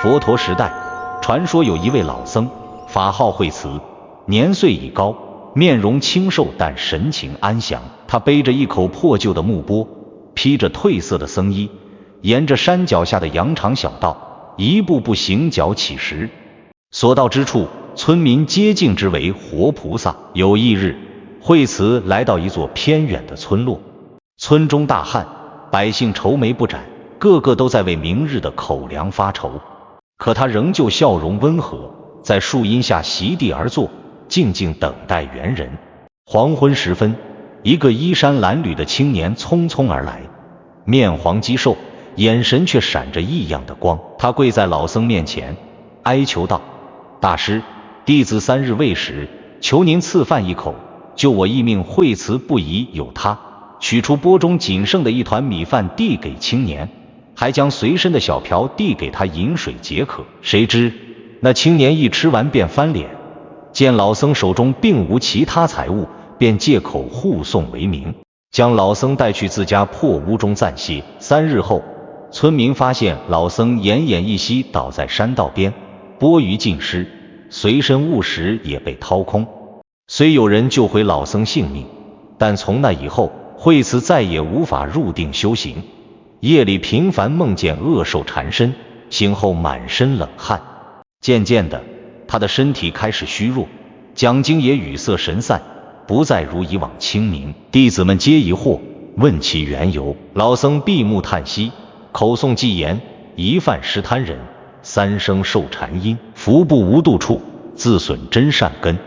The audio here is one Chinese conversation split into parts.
佛陀时代，传说有一位老僧，法号慧慈，年岁已高，面容清瘦，但神情安详。他背着一口破旧的木钵，披着褪色的僧衣，沿着山脚下的羊肠小道，一步步行脚乞食。所到之处，村民皆敬之为活菩萨。有一日，慧慈来到一座偏远的村落，村中大旱，百姓愁眉不展，个个都在为明日的口粮发愁。可他仍旧笑容温和，在树荫下席地而坐，静静等待缘人。黄昏时分，一个衣衫褴褛的青年匆匆而来，面黄肌瘦，眼神却闪着异样的光。他跪在老僧面前，哀求道：“大师，弟子3日未食，求您赐饭一口，救我一命。”慧慈不疑有他，取出钵中仅剩的一团米饭递给青年，还将随身的小瓢递给他饮水解渴。谁知那青年一吃完便翻脸，见老僧手中并无其他财物，便借口护送为名，将老僧带去自家破屋中暂歇。3日后，村民发现老僧奄奄一息倒在山道边，钵盂尽失，随身物食也被掏空。虽有人救回老僧性命，但从那以后，慧慈再也无法入定修行，夜里频繁梦见恶兽缠身，醒后满身冷汗。渐渐的，他的身体开始虚弱，讲经也语塞神散，不再如以往清明。弟子们皆疑惑，问其缘由。老僧闭目叹息，口诵偈言：一饭食贪人，3生受禅因，福不无度处，自损真善根。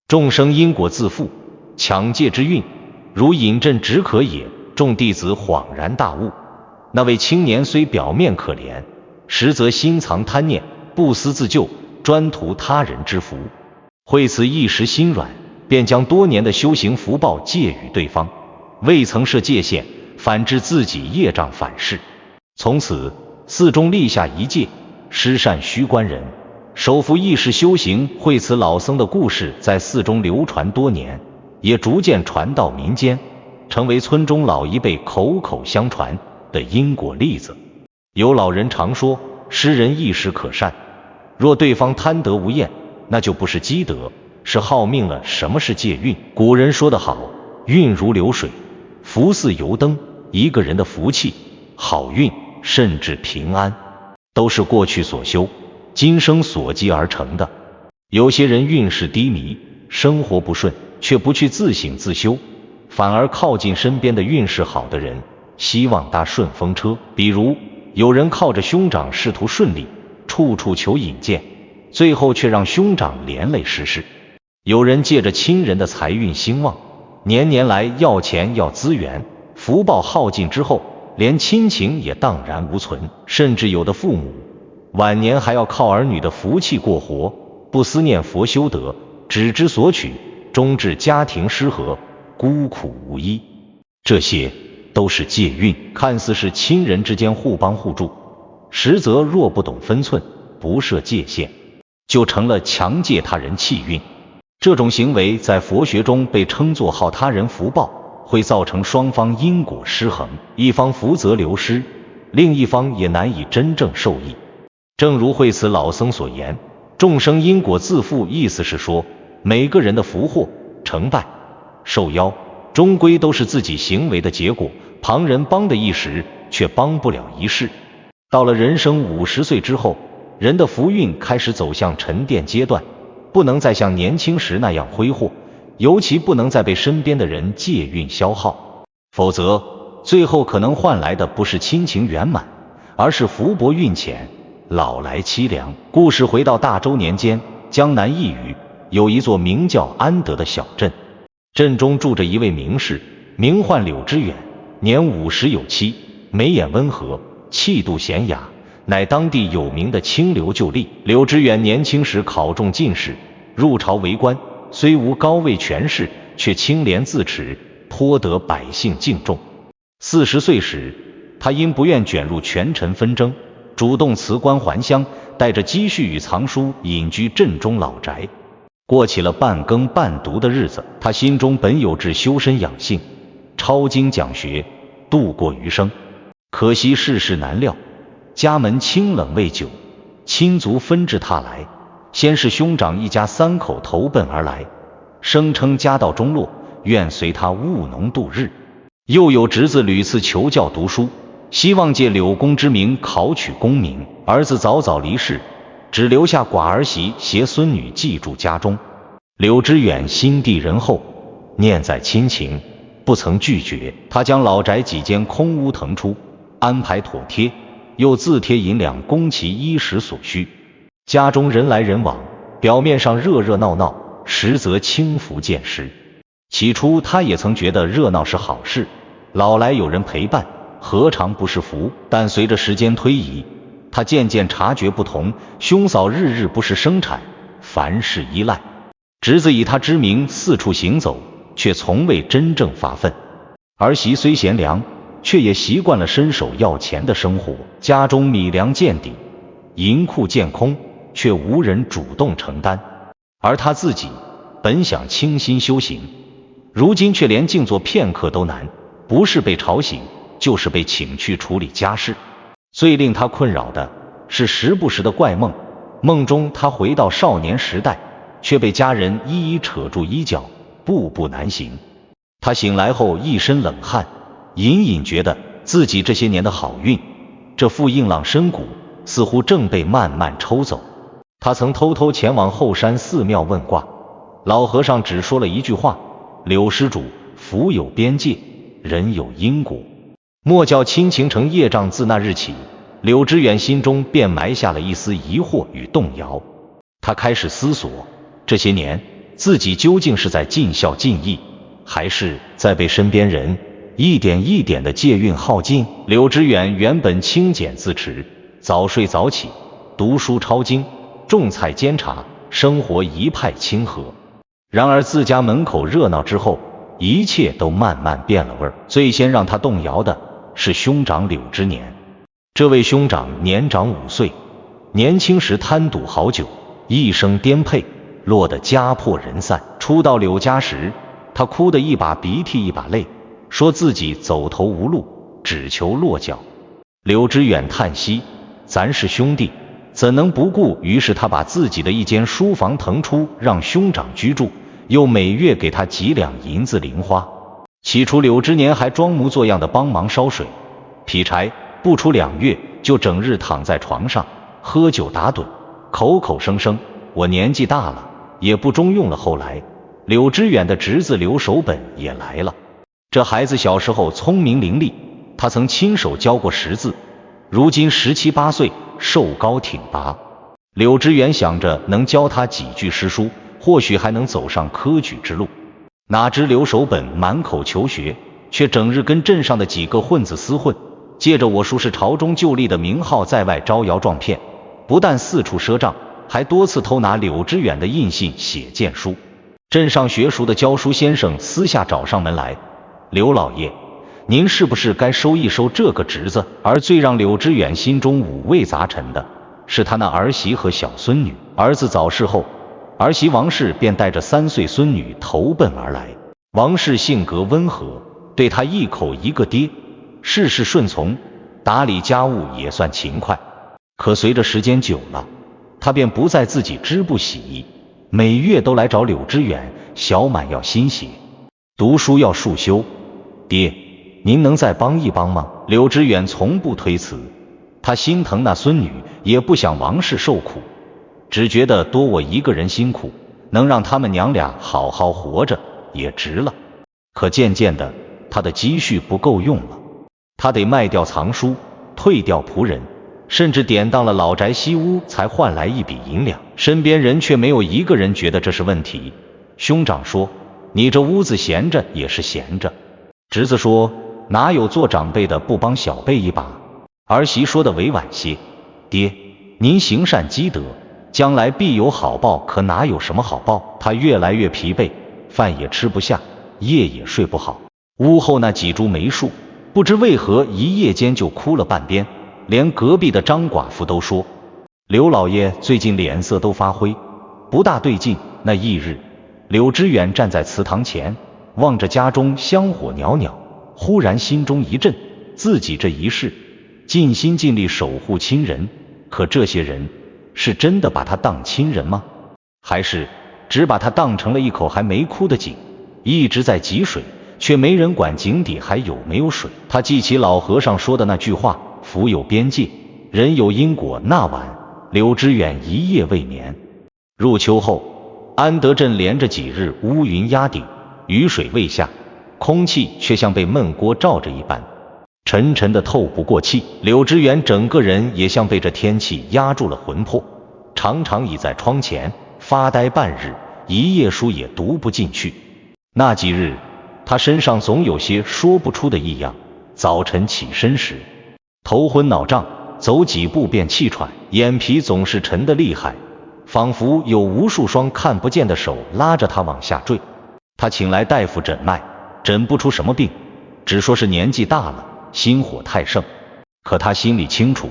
众生因果自负，抢戒之运，如饮鸩止渴也。众弟子恍然大悟，那位青年虽表面可怜，实则心藏贪念，不思自救，专图他人之福。慧慈一时心软，便将多年的修行福报借与对方，未曾设界限，反致自己业障反噬。从此寺中立下一戒：施善须观人，手扶一时修行。慧慈老僧的故事在寺中流传多年，也逐渐传到民间，成为村中老一辈口口相传的因果例子。有老人常说，施人一时可善，若对方贪得无厌，那就不是积德，是耗命了。什么是戒运？古人说得好，运如流水，福似油灯。一个人的福气、好运，甚至平安，都是过去所修，今生所积而成的。有些人运势低迷，生活不顺，却不去自省自修，反而靠近身边的运势好的人，希望搭顺风车。比如有人靠着兄长仕途顺利，处处求引荐，最后却让兄长连累失事。有人借着亲人的财运兴旺，年年来要钱要资源，福报耗尽之后，连亲情也荡然无存。甚至有的父母晚年还要靠儿女的福气过活，不思念佛修德，只知索取，终致家庭失和，孤苦无依。这些都是戒运，看似是亲人之间互帮互助，实则若不懂分寸，不设界限，就成了强借他人气运。这种行为在佛学中被称作耗他人福报，会造成双方因果失衡，一方福泽流失，另一方也难以真正受益。正如慧慈老僧所言，众生因果自负，意思是说，每个人的福祸、成败、受夭，终归都是自己行为的结果，旁人帮的一时，却帮不了一世。到了人生50岁之后，人的福运开始走向沉淀阶段，不能再像年轻时那样挥霍，尤其不能再被身边的人借运消耗，否则最后可能换来的不是亲情圆满，而是福薄运浅，老来凄凉。故事回到大周年间，江南一隅有一座名叫安德的小镇，镇中住着一位名士，名唤柳知远，年50有妻，眉眼温和，气度娴雅，乃当地有名的清流旧吏。柳知远年轻时考中进士，入朝为官，虽无高位权势，却清廉自持，颇得百姓敬重。40岁时，他因不愿卷入权臣纷争，主动辞官还乡，带着积蓄与藏书隐居镇中老宅，过起了半耕半读的日子。他心中本有志修身养性，抄经讲学，度过余生。可惜世事难料，家门清冷未久，亲族纷至沓来，先是兄长一家3口投奔而来，声称家道中落，愿随他务农度日。又有侄子屡次求教读书，希望借柳公之名考取功名。儿子早早离世，只留下寡儿媳携孙女寄住家中。柳知远心地仁厚，念在亲情，不曾拒绝。他将老宅几间空屋腾出，安排妥帖，又自贴银两供其衣食所需。家中人来人往，表面上热热闹闹，实则轻浮见实。起初他也曾觉得热闹是好事，老来有人陪伴，何尝不是福？但随着时间推移，他渐渐察觉不同，兄嫂日日不是生产，凡事依赖。侄子以他之名四处行走，却从未真正发奋。儿媳虽贤良，却也习惯了伸手要钱的生活。家中米粮见底，银库见空，却无人主动承担。而他自己本想清心修行，如今却连静坐片刻都难，不是被吵醒，就是被请去处理家事。最令他困扰的是时不时的怪梦，梦中他回到少年时代，却被家人一一扯住衣角，步步难行。他醒来后一身冷汗，隐隐觉得自己这些年的好运，这副硬朗身骨似乎正被慢慢抽走。他曾偷偷前往后山寺庙问卦，老和尚只说了一句话：柳施主，福有边界，人有因果，莫叫亲情成业障。自那日起，柳知远心中便埋下了一丝疑惑与动摇。他开始思索，这些年自己究竟是在尽孝尽义，还是在被身边人一点一点的借运耗尽？柳知远原本清简自持，早睡早起，读书抄经，种菜监察，生活一派清和。然而自家门口热闹之后，一切都慢慢变了味儿。最先让他动摇的是兄长柳知年。这位兄长年长5岁，年轻时贪赌好酒，一生颠沛，落得家破人散。初到柳家时，他哭得一把鼻涕一把泪，说自己走投无路，只求落脚。柳知远叹息，咱是兄弟，怎能不顾？于是他把自己的一间书房腾出，让兄长居住，又每月给他几两银子零花。起初柳知年还装模作样的帮忙烧水劈柴，不出2月就整日躺在床上喝酒打盹，口口声声我年纪大了，也不中用了。后来柳知远的侄子柳守本也来了。这孩子小时候聪明伶俐，他曾亲手教过识字，如今17、18岁，瘦高挺拔。柳知远想着能教他几句诗书，或许还能走上科举之路。哪知柳守本满口求学，却整日跟镇上的几个混子厮混，借着我叔是朝中旧吏的名号在外招摇撞骗，不但四处赊账，还多次偷拿柳知远的印信写荐书。镇上学熟的教书先生私下找上门来：柳老爷，您是不是该收一收这个侄子？而最让柳知远心中五味杂陈的是他那儿媳和小孙女。儿子早逝后，儿媳王氏便带着3岁孙女投奔而来。王氏性格温和，对他一口一个爹，事事顺从，打理家务也算勤快。可随着时间久了，他便不再自己织布洗衣，每月都来找柳知远，小满要新鞋，读书要束修。爹，您能再帮一帮吗？柳知远从不推辞，他心疼那孙女，也不想王氏受苦，只觉得多我一个人辛苦，能让他们娘俩好好活着也值了。可渐渐的，他的积蓄不够用了，他得卖掉藏书，退掉仆人，甚至典当了老宅西屋，才换来一笔银两。身边人却没有一个人觉得这是问题。兄长说：你这屋子闲着也是闲着。侄子说：哪有做长辈的不帮小辈一把？儿媳说的委婉些：爹，您行善积德，将来必有好报。可哪有什么好报？他越来越疲惫，饭也吃不下，夜也睡不好。屋后那几株梅树不知为何一夜间就枯了半边，连隔壁的张寡妇都说刘老爷最近脸色都发灰，不大对劲。那一日，柳知远站在祠堂前，望着家中香火袅袅，忽然心中一震，自己这一世尽心尽力守护亲人，可这些人是真的把他当亲人吗？还是只把他当成了一口还没枯的井，一直在汲水，却没人管井底还有没有水？他记起老和尚说的那句话：福有边界，人有因果。那晚，柳知远一夜未眠。入秋后，安德镇连着几日乌云压顶，雨水未下，空气却像被闷锅照着一般，沉沉的透不过气。柳知远整个人也像被这天气压住了魂魄，常常倚在窗前发呆半日，一页书也读不进去。那几日，他身上总有些说不出的异样。早晨起身时，头昏脑胀，走几步便气喘，眼皮总是沉得厉害，仿佛有无数双看不见的手拉着他往下坠。他请来大夫诊脉，诊不出什么病，只说是年纪大了，心火太盛。可他心里清楚，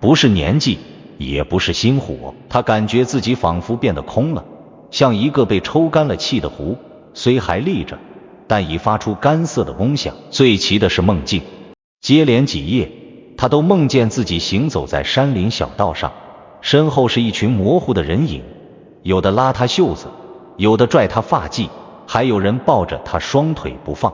不是年纪，也不是心火。他感觉自己仿佛变得空了，像一个被抽干了气的壶，虽还立着，但已发出干涩的嗡响。最奇的是梦境，接连几夜，他都梦见自己行走在山林小道上，身后是一群模糊的人影，有的拉他袖子，有的拽他发髻，还有人抱着他双腿不放。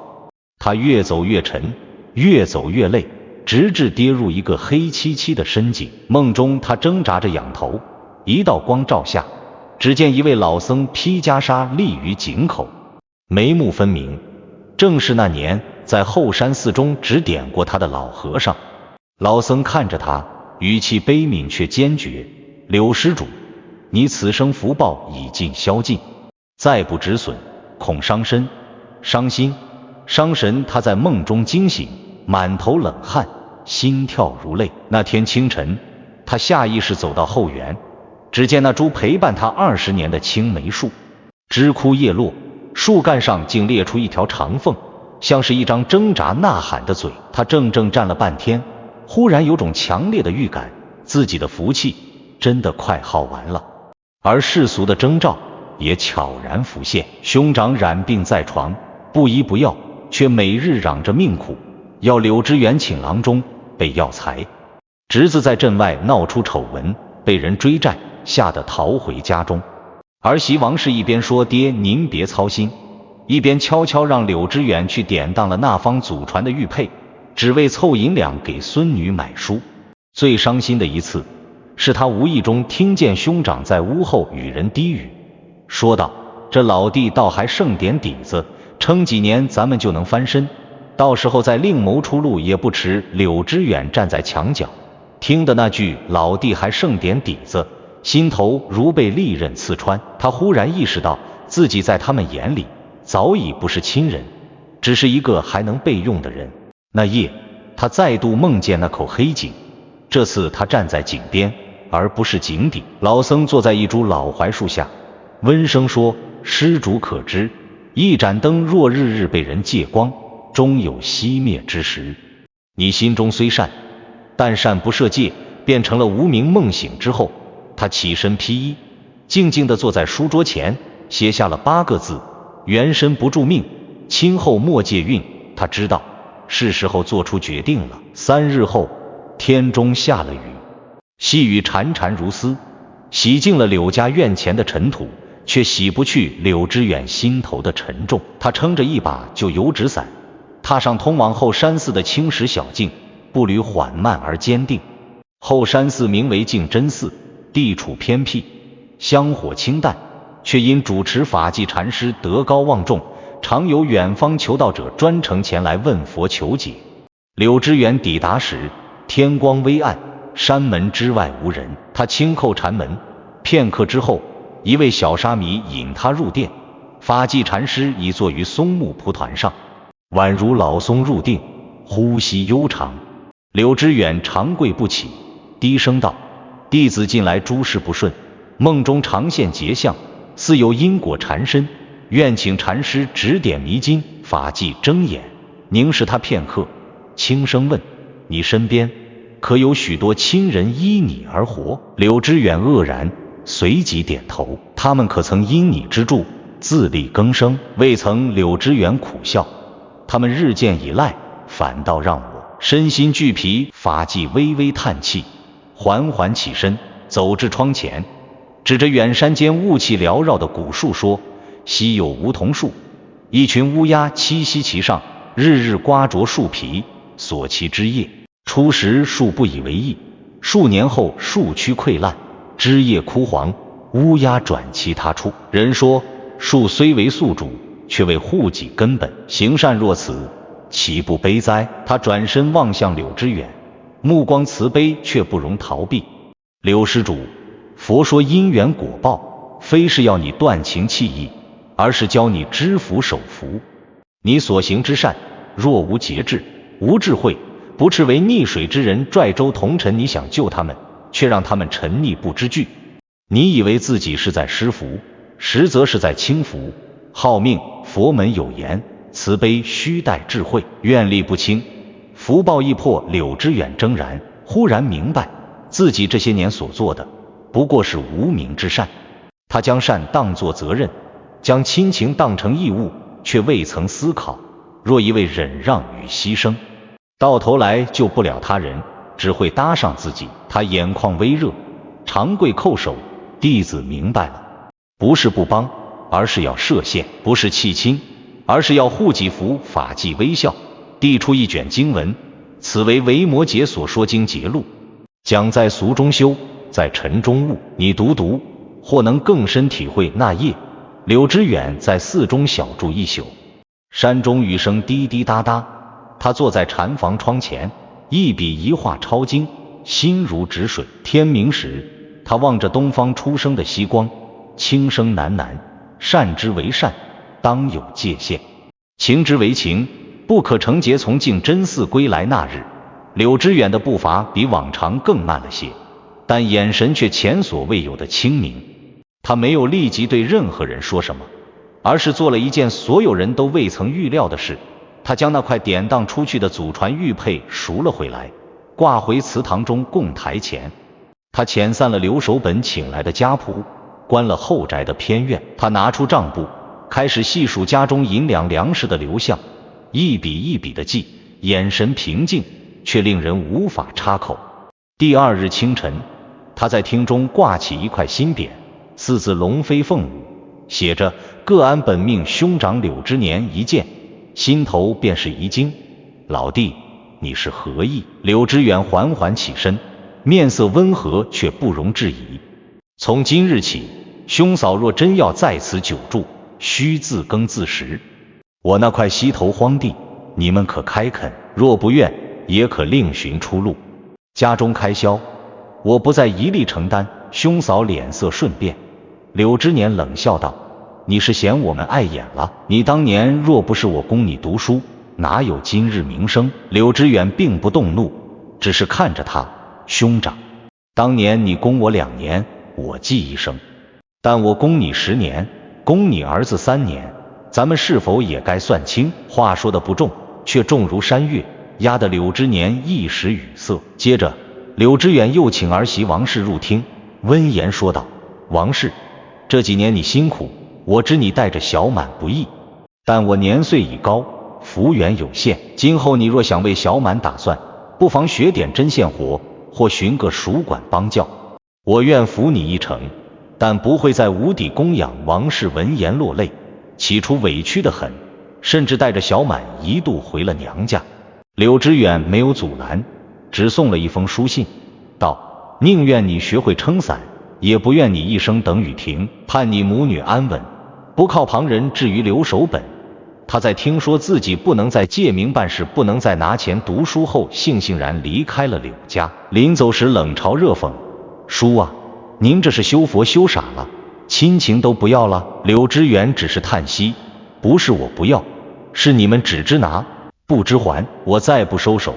他越走越沉，越走越累，直至跌入一个黑漆漆的深井。梦中他挣扎着仰头，一道光照下，只见一位老僧披袈裟立于井口，眉目分明，正是那年在后山寺中指点过他的老和尚。老僧看着他，语气悲悯却坚决：柳施主，你此生福报已尽消尽，再不止损，恐伤身伤心伤神。他在梦中惊醒，满头冷汗，心跳如泪。那天清晨，他下意识走到后园，只见那株陪伴他20年的青梅树，枝枯叶落，树干上竟裂出一条长缝，像是一张挣扎呐喊的嘴。他怔站了半天，忽然有种强烈的预感，自己的福气真的快耗完了。而世俗的征兆也悄然浮现，兄长染病在床，不医不药，却每日嚷着命苦，要柳知远请郎中备药材。侄子在镇外闹出丑闻，被人追债，吓得逃回家中。儿媳王氏一边说爹您别操心，一边悄悄让柳知远去典当了那方祖传的玉佩，只为凑银两给孙女买书。最伤心的一次，是他无意中听见兄长在屋后与人低语，说道：这老弟倒还剩点底子，撑几年咱们就能翻身，到时候再另谋出路也不迟。柳知远站在墙角，听的那句老弟还剩点底子，心头如被利刃刺穿。他忽然意识到，自己在他们眼里早已不是亲人，只是一个还能备用的人。那夜，他再度梦见那口黑井，这次他站在井边，而不是井底。老僧坐在一株老槐树下，温声说：施主可知，一盏灯若日日被人借光，终有熄灭之时。你心中虽善，但善不设戒，变成了无名。梦醒之后，他起身披衣，静静地坐在书桌前，写下了8个字：元神不助命，今后莫借运。他知道是时候做出决定了。3日后，天中下了雨，细雨潺潺如丝，洗净了柳家院前的尘土，却洗不去柳知远心头的沉重。他撑着一把旧油纸伞，踏上通往后山寺的青石小径，步履缓慢而坚定。后山寺名为净真寺，地处偏僻，香火清淡，却因主持法纪禅师德高望重，常有远方求道者专程前来问佛求解。柳知远抵达时，天光微暗，山门之外无人。他轻叩禅门，片刻之后，一位小沙弥引他入殿。法纪禅师已坐于松木蒲团上，宛如老松入定，呼吸悠长。柳知远长跪不起，低声道：弟子近来诸事不顺，梦中常现劫相，似有因果缠身，愿请禅师指点迷津。法纪睁眼凝视他片刻，轻声问：你身边可有许多亲人依你而活？柳知远愕然，随即点头。他们可曾因你之助自力更生？未曾。柳知远苦笑，他们日渐依赖，反倒让我身心俱疲。法纪微微叹气，缓缓起身，走至窗前，指着远山间雾气缭绕的古树说：西有梧桐树，一群乌鸦栖息其上，日日刮啄树皮，索其枝叶。初时树不以为意，数年后树躯溃烂，枝叶枯黄，乌鸦转其他处。人说树虽为宿主，却为护己根本，行善若此，岂不悲哉？他转身望向柳之远，目光慈悲，却不容逃避。柳施主，佛说因缘果报，非是要你断情弃义，而是教你知福守福。你所行之善，若无节制，无智慧，不斥为溺水之人拽舟同沉，你想救他们，却让他们沉溺不知惧。你以为自己是在施福，实则是在轻福。好命，佛门有言，慈悲须带智慧，愿力不轻，福报易破。柳之远怔然，忽然明白自己这些年所做的不过是无名之善。他将善当作责任，将亲情当成义务，却未曾思考，若一味忍让与牺牲，到头来救不了他人，只会搭上自己。他眼眶微热，长跪叩首。弟子明白了，不是不帮，而是要设限；不是弃亲，而是要护己福。法纪微笑，递出一卷经文，此为维摩诘所说经节录，讲在俗中修，在尘中悟。你读读，或能更深体会。那夜，柳之远在寺中小住一宿，山中雨声滴滴答答，他坐在禅房窗前，一笔一画抄经，心如止水。天明时，他望着东方初升的曦光，轻声喃喃：善之为善，当有界限；情之为情，不可成结。从净真寺归来那日，柳之远的步伐比往常更慢了些，但眼神却前所未有的清明。他没有立即对任何人说什么，而是做了一件所有人都未曾预料的事。他将那块典当出去的祖传玉佩赎了回来，挂回祠堂中供台前。他遣散了留守本请来的家仆，关了后宅的偏院。他拿出账簿，开始细数家中银两粮食的流向，一笔一笔的记，眼神平静，却令人无法插口。第二日清晨，他在厅中挂起一块新匾，四字龙飞凤舞，写着各安本命，兄长柳之年。一见，心头便是一惊：老弟，你是何意？柳之远缓缓起身，面色温和，却不容置疑。从今日起，兄嫂若真要在此久住，须自耕自食。我那块西头荒地，你们可开垦；若不愿，也可另寻出路。家中开销，我不再一力承担。兄嫂脸色瞬变，柳之年冷笑道：你是嫌我们碍眼了？你当年若不是我供你读书，哪有今日名声？柳之远并不动怒，只是看着他：兄长，当年你供我2年，我记一生；但我供你10年，供你儿子3年，咱们是否也该算清？话说的不重，却重如山岳，压得柳之年一时语塞。接着，柳之远又请儿媳王氏入厅，温言说道：王氏，这几年你辛苦，我知你带着小满不易，但我年岁已高，福缘有限，今后你若想为小满打算，不妨学点针线活，或寻个蜀管帮教，我愿扶你一程，但不会在无底供养。王氏闻言落泪，起初委屈得很，甚至带着小满一度回了娘家。柳之远没有阻拦，只送了一封书信，道：宁愿你学会撑伞，也不愿你一生等雨停，盼你母女安稳，不靠旁人。至于留守本，他在听说自己不能再借名办事，不能再拿钱读书后，悻悻然离开了柳家。临走时冷嘲热讽：叔啊，您这是修佛修傻了，亲情都不要了。柳之远只是叹息：不是我不要，是你们只知拿不知还。我再不收手，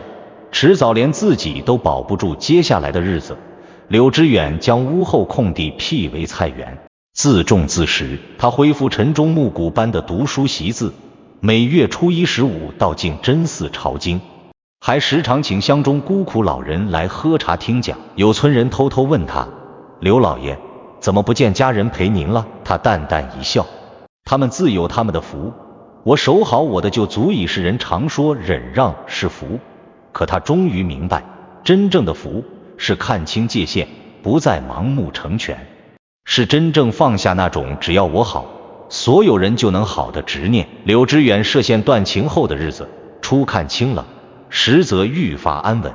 迟早连自己都保不住接下来的日子。柳之远将屋后空地辟为菜园，自种自食。他恢复晨钟暮鼓般的读书习字，每月初1、15到净真寺抄经，还时常请乡中孤苦老人来喝茶听讲。有村人偷偷问他：刘老爷，怎么不见家人陪您了？他淡淡一笑：他们自有他们的福，我守好我的就足以。是人常说忍让是福，可他终于明白，真正的福是看清界限，不再盲目成全，是真正放下那种只要我好，所有人就能好的执念。柳知远涉县断情后的日子，初看清冷，实则愈发安稳。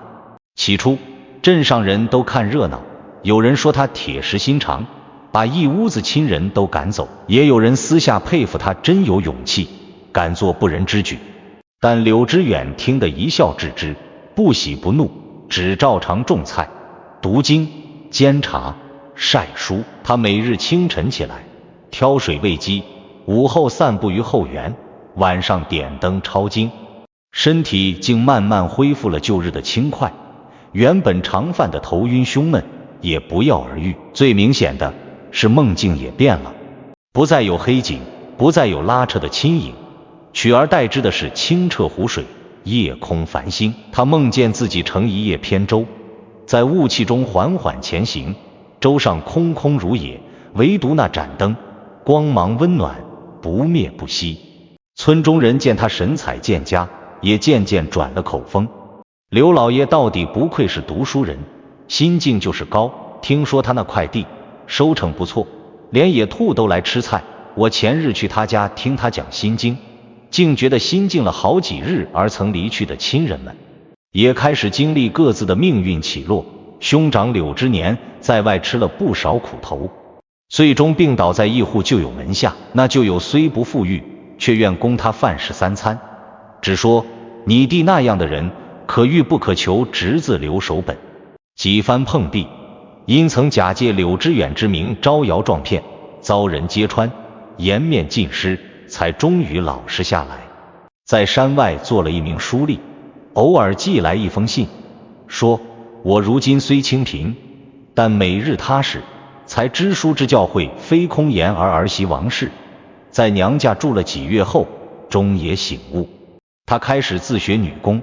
起初，镇上人都看热闹，有人说他铁石心肠，把一屋子亲人都赶走，也有人私下佩服他真有勇气，敢做不仁之举。但柳知远听得一笑置之，不喜不怒，只照常种菜、读经、煎茶、晒书。他每日清晨起来挑水喂鸡，午后散步于后园，晚上点灯抄经，身体竟慢慢恢复了旧日的轻快。原本常犯的头晕胸闷也不药而愈。最明显的是梦境也变了，不再有黑景，不再有拉扯的轻影，取而代之的是清澈湖水，夜空繁星。他梦见自己乘一叶扁舟，在雾气中缓缓前行，舟上空空如也，唯独那盏灯光芒温暖，不灭不息。村中人见他神采见佳，也渐渐转了口风。刘老爷到底不愧是读书人，心境就是高。听说他那块地收成不错，连野兔都来吃菜。我前日去他家听他讲心经，竟觉得心静了好几日，而曾离去的亲人们也开始经历各自的命运起落。兄长柳之年在外吃了不少苦头，最终病倒在一户旧友门下。那旧友虽不富裕，却愿供他饭食3餐，只说你弟那样的人，可遇不可求，侄子留守本。几番碰壁，因曾假借柳知远之名招摇撞骗，遭人揭穿，颜面尽失，才终于老实下来。在山外做了一名书吏，偶尔寄来一封信，说我如今虽清贫，但每日踏实，才知书之教诲非空言而儿媳王氏。在娘家住了几月后，终也醒悟。他开始自学女工，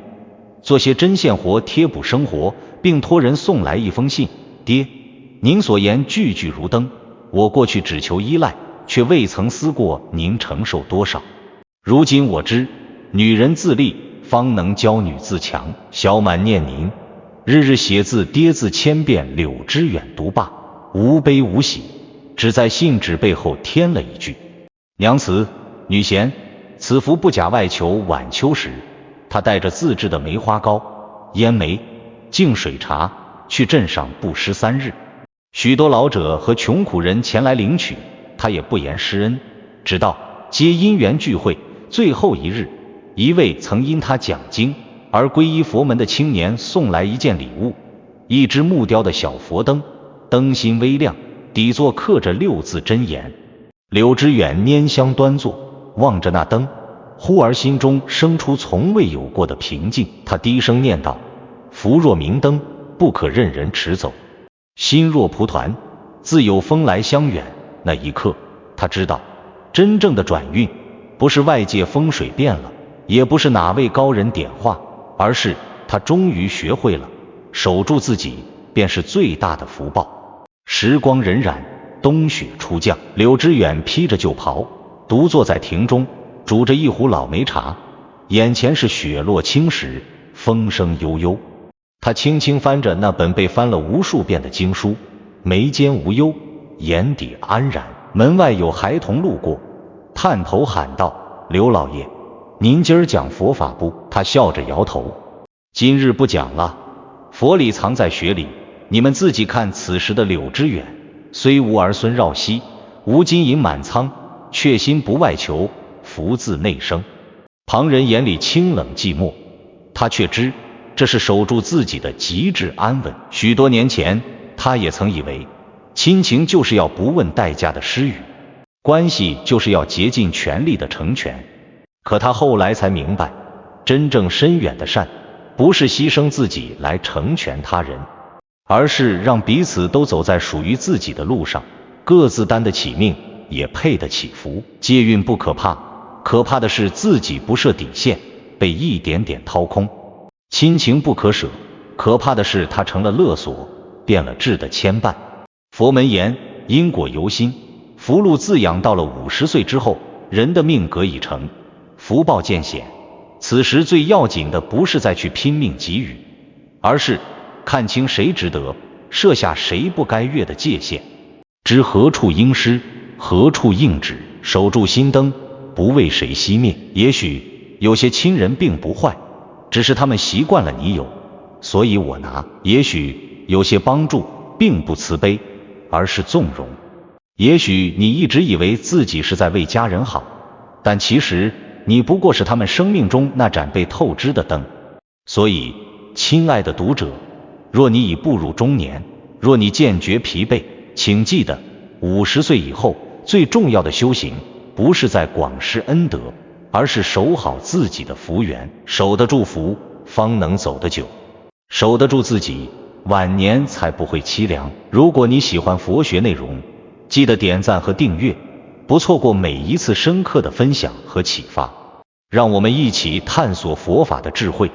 做些针线活贴补生活，并托人送来一封信：爹，您所言句句如灯，我过去只求依赖，却未曾思过您承受多少。如今我知，女人自立，方能教女自强。小满念您，日日写字爹字千遍，柳知远读罢，无悲无喜，只在信纸背后添了一句：娘慈，女贤，此服不假外求。晚秋时，他带着自制的梅花糕、烟梅、净水茶去镇上布施3日，许多老者和穷苦人前来领取，他也不言施恩。直到皆因缘聚会最后一日，一位曾因他讲经而皈依佛门的青年送来一件礼物，一只木雕的小佛灯，灯芯微亮，底座刻着6字真言。柳知远拈香端坐，望着那灯，忽而心中生出从未有过的平静。他低声念道：福若明灯，不可任人持走；心若蒲团，自有风来相远。那一刻，他知道真正的转运不是外界风水变了，也不是哪位高人点化，而是他终于学会了守住自己，便是最大的福报。时光荏苒，冬雪初降，柳知远披着旧袍，独坐在庭中，煮着一壶老梅茶，眼前是雪落青石，风声悠悠。他轻轻翻着那本被翻了无数遍的经书，眉间无忧，眼底安然。门外有孩童路过，探头喊道：刘老爷，您今儿讲佛法不？他笑着摇头：今日不讲了，佛理藏在雪里，你们自己看。此时的柳知远虽无儿孙绕膝，无金银满仓，却心不外求，福自内生。旁人眼里清冷寂寞，他却知这是守住自己的极致安稳。许多年前，他也曾以为亲情就是要不问代价的施予，关系就是要竭尽全力的成全。可他后来才明白，真正深远的善，不是牺牲自己来成全他人，而是让彼此都走在属于自己的路上，各自担得起命，也配得起福。借运不可怕，可怕的是自己不设底线，被一点点掏空。亲情不可舍，可怕的是它成了勒索，变了质的牵绊。佛门言因果由心，福禄自养到了50岁之后，人的命格已成，福报渐显。此时最要紧的不是再去拼命给予，而是看清谁值得，设下谁不该越的界限，知何处应施，何处应止，守住心灯，不为谁熄灭。也许有些亲人并不坏，只是他们习惯了你有，所以我拿。也许有些帮助并不慈悲，而是纵容。也许你一直以为自己是在为家人好，但其实你不过是他们生命中那盏被透支的灯。所以，亲爱的读者，若你已步入中年，若你渐觉疲惫，请记得，50岁以后最重要的修行，不是在广施恩德，而是守好自己的福缘。守得住福，方能走得久；守得住自己，晚年才不会凄凉。如果你喜欢佛学内容，记得点赞和订阅，不错过每一次深刻的分享和启发。让我们一起探索佛法的智慧。